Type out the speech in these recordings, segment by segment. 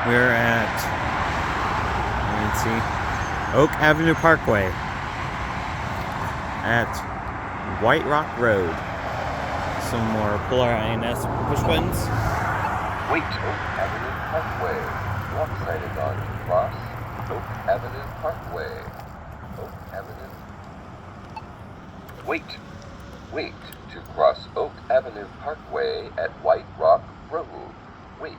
We're at, let's see, Oak Avenue Parkway at White Rock Road. Some more Polara iNS push buttons. Wait, Oak Avenue Parkway. Walk sign is on to cross Oak Avenue Parkway. Oak Avenue. Wait to cross Oak Avenue Parkway at White Rock Road. Wait.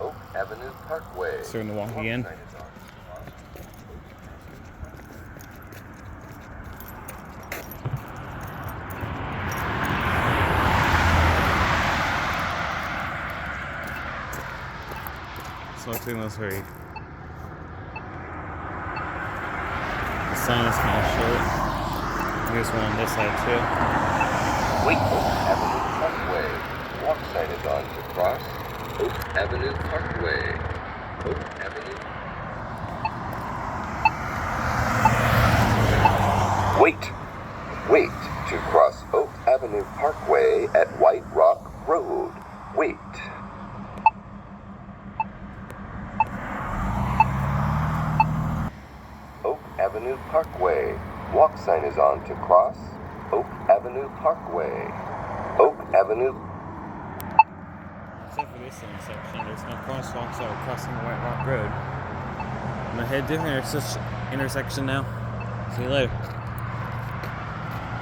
Oak Avenue Parkway. Starting to walk again. So let's do this hurry. The sign is kind of short. There's one on this side too. Wait, Oak Avenue Parkway. Walk sign is on to cross Oak Avenue Parkway. Oak Avenue. Wait to cross Oak Avenue Parkway at White Rock Road. Wait. Oak Avenue Parkway. Walk sign is on to cross Oak Avenue Parkway. Oak Avenue. Except for this intersection, there's no crosswalks that are crossing the White Rock Road. I'm gonna head to the intersection now. See you later.